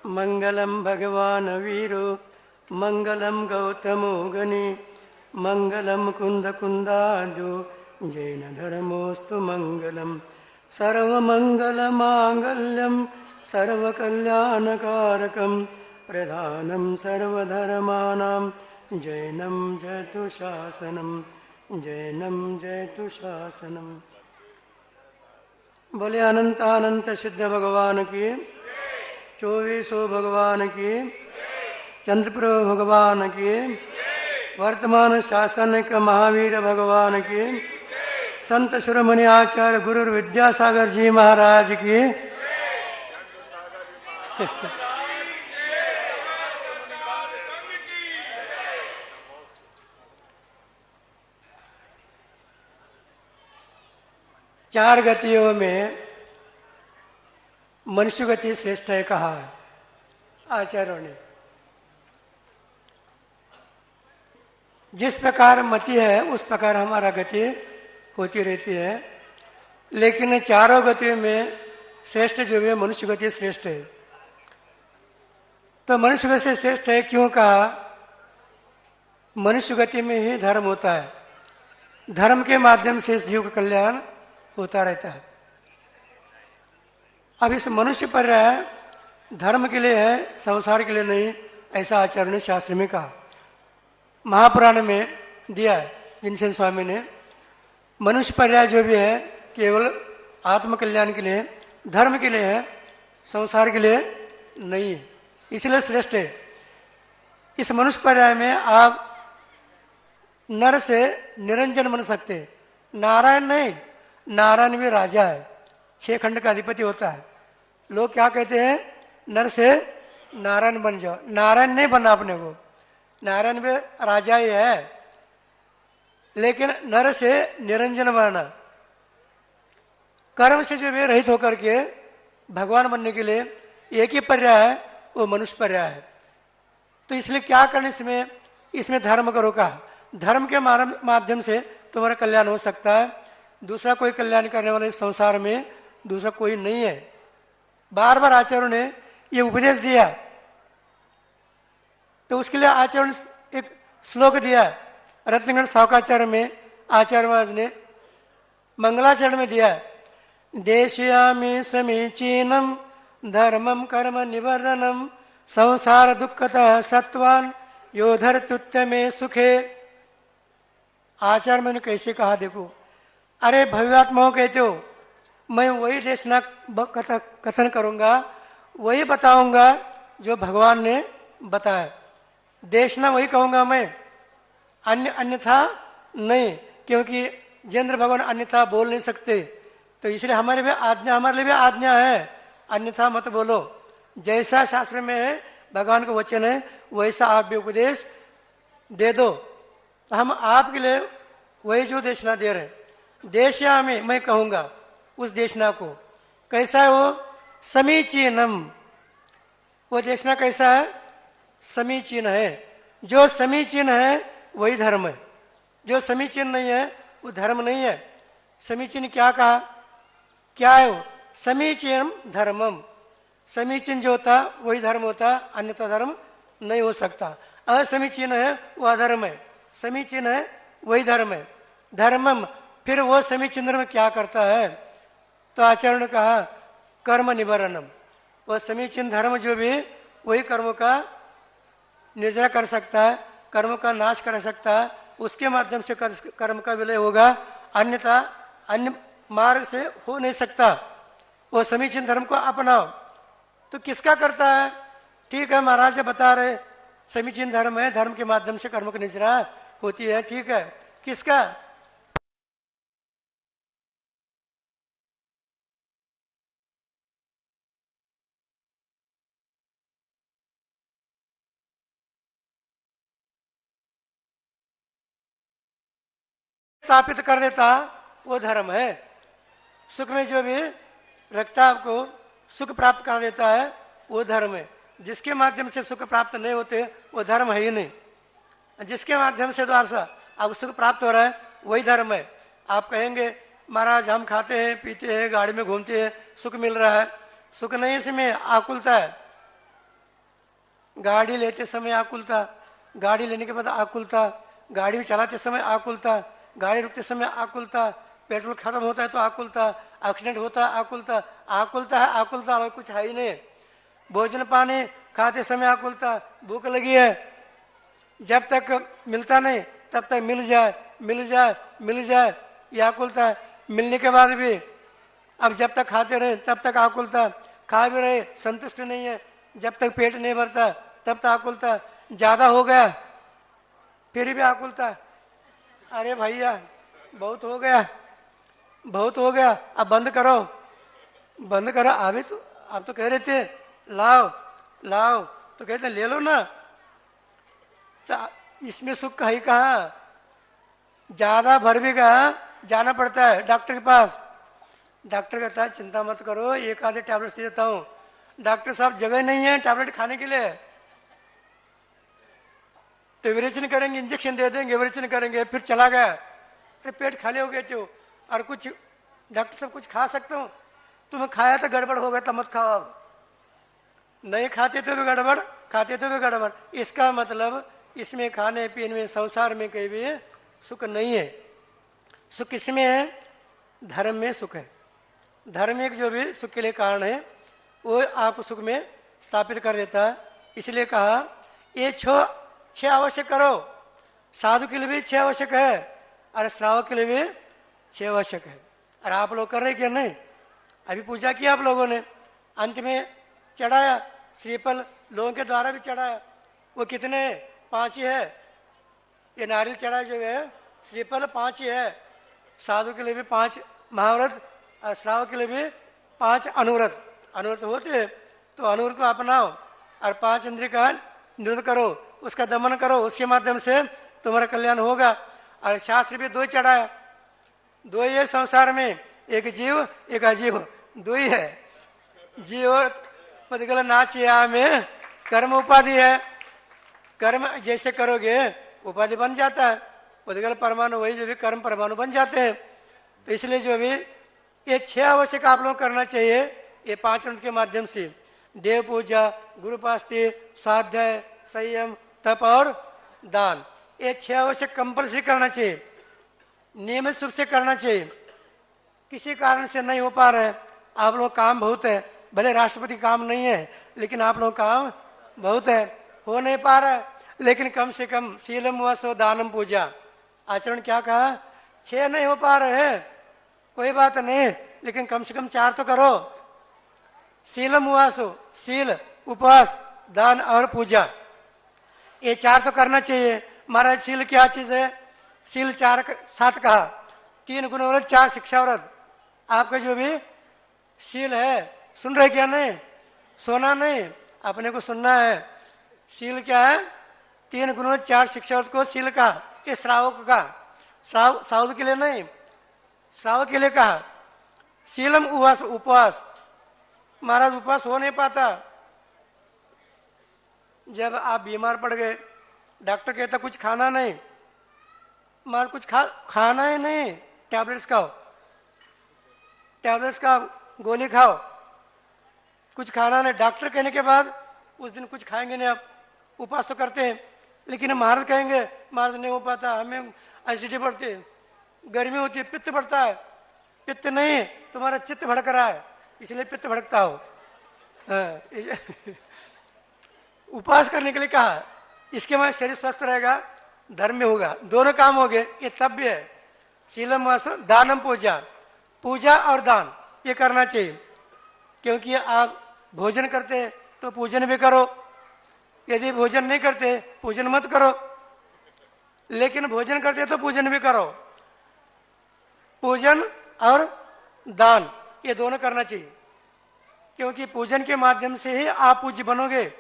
मंगलम भगवान वीरो मंगलम गौतमो गनि मंगलम कुंद कुंदादो जैन धर्मोस्तु मंगलम सर्वमंगल मांगल्यम सर्वकल्याणकारकम प्रधानम सर्वधर्माणां जैनम जयतु शासनम जैनम जयतु शासनम। बोले अनंत अनंत सिद्ध भगवान की, 2400 भगवान की, चंद्रप्रभु भगवान की, वर्तमान शासन के महावीर भगवान की, संत शिरोमणि आचार्य गुरु विद्यासागर जी महाराज की। चार गतियों में मनुष्य गति श्रेष्ठ है कहा है आचार्यों ने। जिस प्रकार मति है उस प्रकार हमारा गति होती रहती है, लेकिन चारों गतियों में श्रेष्ठ जो है मनुष्य गति श्रेष्ठ है। तो मनुष्य गति से श्रेष्ठ है क्यों कहा? मनुष्य गति में ही धर्म होता है, धर्म के माध्यम से इस जीव का कल्याण होता रहता है। अब इस मनुष्य पर धर्म के लिए है, संसार के लिए नहीं, ऐसा आचार्य ने शास्त्र में कहा। महापुराण में दिया है विंसेंट स्वामी ने, मनुष्य पर्याय जो भी है केवल आत्मकल्याण के लिए, धर्म के लिए है, संसार के लिए नहीं है, इसलिए श्रेष्ठ है। इस मनुष्य पर्याय में आप नर से निरंजन बन सकते, नारायण नहीं, नारायण भी राजा है, 6 खंड का अधिपति होता है। लोग क्या कहते हैं? नर से नारायण बन जाओ, नारायण नहीं बनना अपने को, नारायण भी राजा ही है, लेकिन नर से निरंजन बनना, कर्म से जो भी रहित होकर के भगवान बनने के लिए एक ही पर्याय है, वो मनुष्य पर्याय है। तो इसलिए क्या करने इसमें धर्म करो का, धर्म के माध्यम से तुम्हारा कल्याण हो सकता है। दूसरा कोई कल्याण करने वाले इस संसार में दूसरा कोई नहीं है। बार बार आचार्यों ने ये उपदेश दिया, तो उसके लिए आचार्यों ने एक श्लोक दिया, रत्नगण सावकाचार्य में आचार्यवाज ने मंगलाचरण में दिया, देशयामि समीचीनम धर्मम कर्म निवर्णनम संसार दुखतः सत्वान योधर तुत्य में सुखे। आचार्य मैंने कैसे कहा देखो, अरे भव्यात्माओं कहते हो, मैं वही देशना कथन करूंगा, वही बताऊंगा जो भगवान ने बताया, देशना वही कहूंगा मैं, अन्यथा नहीं, क्योंकि जिनेंद्र भगवान अन्यथा बोल नहीं सकते। तो इसलिए हमारे लिए भी आज्ञा है, अन्यथा मत बोलो। जैसा शास्त्र में है, भगवान का वचन है, वैसा आप भी उपदेश दे दो। तो हम आपके लिए वही जो देशना दे रहे, देशया में मैं कहूंगा उस देशना को। कैसा है वो? समीचीनम। वो देशना कैसा है? समीचीन है। जो समीचीन है वही धर्म है, जो समीचीन नहीं है वो धर्म नहीं है। समीचीन क्या कहा? क्या है वो? समीचीन धर्मम। समीचीन जो होता वही धर्म होता, अन्यथा धर्म नहीं हो सकता। असमीचीन है वो अधर्म है, समीचीन है वही धर्म है। धर्मम, फिर वो समीचीन धर्म क्या करता है? तो आचार्य ने कहा कर्म निवारणम। वह समीचीन धर्म जो भी वही कर्मों का निर्जरा कर सकता है, कर्म का नाश कर सकता है, उसके माध्यम से कर्म का विलय होगा, अन्यथा अन्य मार्ग से हो नहीं सकता। वो समीचीन धर्म को अपनाओ। तो किसका करता है? ठीक है, महाराज बता रहे समीचीन धर्म है, धर्म के माध्यम से कर्म की निर्जरा होती है, ठीक है, किसका? स्थापित कर देता वो धर्म है। सुख में जो भी रखता आपको सुख प्राप्त कर देता है वो धर्म है। जिसके माध्यम से सुख प्राप्त नहीं होते वो धर्म है ही नहीं। जिसके माध्यम से द्वारा से आपको सुख प्राप्त हो रहा है वही धर्म है। आप कहेंगे महाराज हम खाते हैं पीते हैं गाड़ी में घूमते हैं सुख मिल रहा है, सुख नहीं इसमें आकुलता है। गाड़ी लेते समय आकुलता, गाड़ी लेने के बाद आकुलता, गाड़ी चलाते समय आकुलता, गाड़ी रुकते समय आकुलता, पेट्रोल खत्म होता है तो आकुलता, एक्सीडेंट होता है आकुलता, आकुलता है आकुलता और कुछ है ही नहीं। भोजन पानी खाते समय आकुलता, भूख लगी है, जब तक मिलता नहीं तब तक मिल जाए मिल जाए मिल जाए, ये आकुलता है। मिलने के बाद भी अब जब तक खाते रहे तब तक आकुलता, खा भी रहे संतुष्ट नहीं है, जब तक पेट नहीं भरता तब तक आकुलता, ज्यादा हो गया फिर भी आकुलता। अरे भैया बहुत हो गया, बहुत हो गया, अब बंद करो बंद करो। अभी तो आप तो कह रहे थे लाओ लाओ, तो कहते ले लो ना। इसमें सुख है कहा, ज्यादा भर भी गया जाना पड़ता है डॉक्टर के पास। डॉक्टर कहता है चिंता मत करो, एक आधे टैबलेट दे देता हूँ। डॉक्टर साहब जगह नहीं है टैबलेट खाने के लिए, तो विरेचन करेंगे, इंजेक्शन दे देंगे, विरेचन करेंगे, फिर चला गया। अरे पेट खाली हो गए तो और कुछ डॉक्टर साहब कुछ खा सकता हूँ, तुम्हें खाया तो गड़बड़ हो गया तो मत खाओ। अब नहीं खाते तो भी गड़बड़, खाते तो भी गड़बड़। इसका मतलब इसमें खाने पीने में संसार में कहीं भी सुख नहीं है। सुख किसमें है? धर्म में सुख है। धर्म एक जो भी सुख के लिए कारण है वो आपको सुख में स्थापित कर देता है। इसलिए कहा ये छह आवश्यक करो। साधु के लिए भी 6 आवश्यक है और श्रावक के लिए भी 6 आवश्यक है। और आप लोग कर रहे क्या? नहीं, अभी पूजा किया आप लोगों ने, अंत में चढ़ाया श्रीफल, लोगों के द्वारा भी चढ़ाया। वो कितने? 5 ही है। ये नारियल चढ़ा जो है श्रीफल 5 ही है। साधु के लिए भी 5 महाव्रत और श्रावक के लिए भी 5 अनुव्रत। अनुव्रत होते तो अनुव्रत को अपनाओ और 5 इंद्रिय का निरोध करो, उसका दमन करो, उसके माध्यम से तुम्हारा कल्याण होगा। और शास्त्र भी 2 चढ़ाया, 2 ही है संसार में, एक जीव एक अजीव, 2 ही है। जीव पदगल नाचिया में कर्म उपाधि है, कर्म जैसे करोगे उपाधि बन जाता है। पदगल परमाणु वही जो भी कर्म परमाणु बन जाते हैं। तो इसलिए जो भी ये 6 आवश्यक आप लोग करना चाहिए ये 5 अंत के माध्यम से। देव पूजा, गुरुपास्ति, स्वाध्याय, संयम, तप और दान, ये 6 आवश्यक कंपल्सरी करना चाहिए, नियमित रूप से करना चाहिए। किसी कारण से नहीं हो पा रहा है, आप लोग काम बहुत है, भले राष्ट्रपति काम नहीं है लेकिन आप लोग काम बहुत है, हो नहीं पा रहा है, लेकिन कम से कम शीलम वसो दानम पूजा आचरण क्या कहा? 6 नहीं हो पा रहे हैं कोई बात नहीं, लेकिन कम से कम 4 तो करो। शीलम वासो, शील, उपवास, दान और पूजा, ये 4 तो करना चाहिए। महाराज शील क्या चीज है? शील 7 कहा, 3 गुणव्रत, 4 शिक्षाव्रत। आपका जो भी शील है, सुन रहे क्या? नहीं सोना नहीं, अपने को सुनना है। शील क्या है? 3 गुणव्रत, 4 शिक्षाव्रत को शील कहा। ये श्रावक का, साधु के लिए नहीं, श्रावक के लिए कहा। शीलम उपवास, उपवास। महाराज उपवास हो नहीं पाता, जब आप बीमार पड़ गए, डॉक्टर कहता कुछ खाना नहीं, महाराज कुछ खाना ही नहीं, टैबलेट्स खाओ, टैबलेट्स का गोली खाओ, कुछ खाना नहीं। डॉक्टर कहने के बाद उस दिन कुछ खाएंगे नहीं। आप उपवास तो करते हैं, लेकिन महाराज कहेंगे महाराज नहीं हो पाता, हमें एसिडिटी बढ़ती है, गर्मी होती है, पित्त बढ़ता है। पित्त नहीं, तुम्हारा चित्त भड़क रहा है, इसलिए पित्त भड़कता हो। उपवास करने के लिए कहा, इसके बाद शरीर स्वस्थ रहेगा, धर्म में होगा, दोनों काम हो गए। ये तब्य है। शीलम वास दानम पूजा, पूजा और दान ये करना चाहिए। क्योंकि आप भोजन करते तो पूजन भी करो, यदि भोजन नहीं करते पूजन मत करो, लेकिन भोजन करते तो पूजन भी करो। पूजन और दान ये दोनों करना चाहिए, क्योंकि पूजन के माध्यम से ही आप पूज्य बनोगे।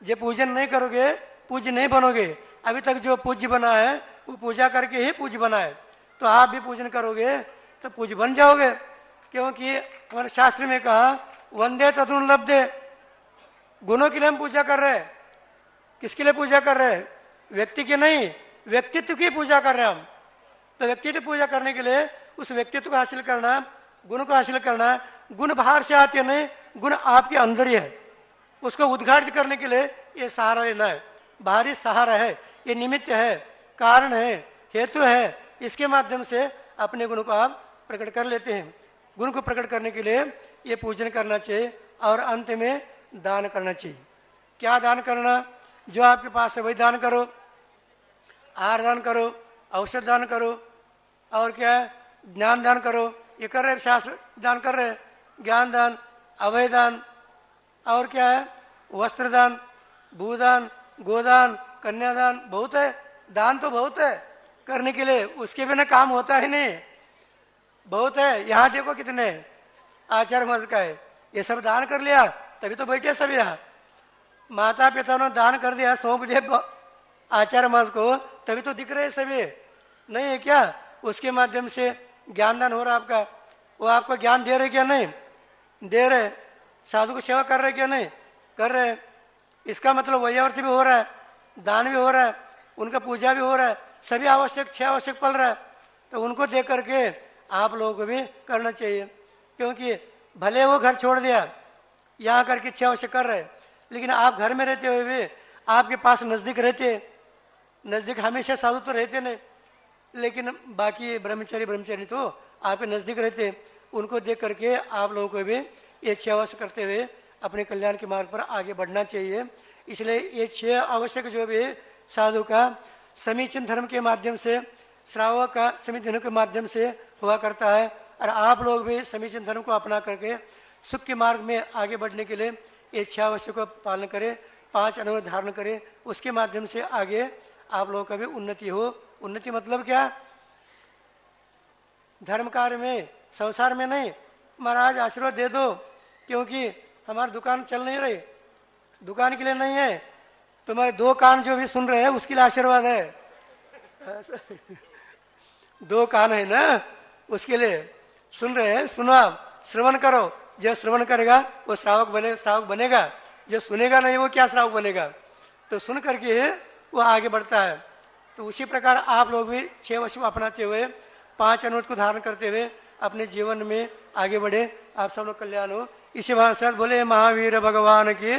जब पूजन नहीं करोगे पूज्य नहीं बनोगे। अभी तक जो पूज्य बना है वो पूजा करके ही पूज्य बना है, तो आप भी पूजन करोगे तो पूज्य बन जाओगे। क्योंकि हमारे शास्त्र में कहा वंदे तदुर्लभ्य, गुणों के लिए हम पूजा कर रहे हैं। किसके लिए पूजा कर रहे हैं? व्यक्ति की नहीं, व्यक्तित्व की पूजा कर रहे हैं हम। तो व्यक्तित्व पूजा करने के लिए उस व्यक्तित्व को हासिल करना, गुण को हासिल करना। गुण बाहर से आते नहीं, गुण आपके अंदर ही है, उसको उद्घाटित करने के लिए ये सहारा लेना है। बाहरी सहारा है, ये निमित्त है, कारण है, हेतु है। इसके माध्यम से अपने गुण को आप प्रकट कर लेते हैं। गुण को प्रकट करने के लिए ये पूजन करना चाहिए और अंत में दान करना चाहिए। क्या दान करना? जो आपके पास है वही दान करो। आहार दान करो, औषध दान करो, और क्या है, ज्ञान दान करो। ये कर रहे, शास्त्र दान कर रहे, ज्ञान दान, अभय दान, और क्या है, वस्त्र दान, भूदान, गोदान, कन्यादान। बहुत है, दान तो बहुत है करने के लिए, उसके बिना काम होता ही नहीं। बहुत है। यहाँ देखो कितने आचार्य मज का है, ये सब दान कर लिया तभी तो बैठे सब यहाँ। माता पिता ने दान कर दिया, सौंप दिया आचार्य मज को, तभी तो दिख रहे सभी, नहीं है क्या? उसके माध्यम से ज्ञान दान हो रहा आपका। वो आपको ज्ञान दे रहे क्या? नहीं दे रहे। साधु को सेवा कर रहे क्या? नहीं कर रहे। इसका मतलब वैयावर्ती भी हो रहा है, दान भी हो रहा है, उनका पूजा भी हो रहा है, सभी आवश्यक 6 आवश्यक पल रहा है। तो उनको देख करके आप लोगों को भी करना चाहिए। क्योंकि भले वो घर छोड़ दिया, यहाँ करके 6 आवश्यक कर रहे, लेकिन आप घर में रहते हुए भी आपके पास नजदीक रहते, नजदीक हमेशा साधु तो रहते नहीं, लेकिन बाकी ब्रह्मचारी तो आपके नजदीक रहते। उनको देख करके आप लोगों को भी ये 6 आवश्यक करते हुए अपने कल्याण के मार्ग पर आगे बढ़ना चाहिए। इसलिए ये 6 आवश्यक जो भी साधु का समीचीन धर्म के माध्यम से, श्रावक का समीचीन धर्म के माध्यम से हुआ करता है। और आप लोग भी समीचीन धर्म को अपना करके सुख के मार्ग में आगे बढ़ने के लिए ये 6 आवश्यक का पालन करें, 5 अनुरोध धारण करें। उसके माध्यम से आगे आप लोगों का भी उन्नति हो। उन्नति मतलब क्या? धर्म कार्य में, संसार में नहीं। महाराज आशीर्वाद दे दो, क्योंकि हमारी दुकान चल नहीं रही, दुकान के लिए नहीं है, तुम्हारे 2 कान जो भी सुन रहे हैं उसके लिए आशीर्वाद है। 2 कान है ना, उसके लिए सुन रहे हैं, सुनो, श्रवण करो। जो श्रवण करेगा वो श्रावक बनेगा, जो सुनेगा नहीं वो क्या श्रावक बनेगा? तो सुन करके वो आगे बढ़ता है। तो उसी प्रकार आप लोग भी 6 वर्ष को अपनाते हुए, 5 अनुरोध को धारण करते हुए अपने जीवन में आगे बढ़े। आप सब लोग कल्याण हो। इसी भाषा बोले महावीर भगवान की।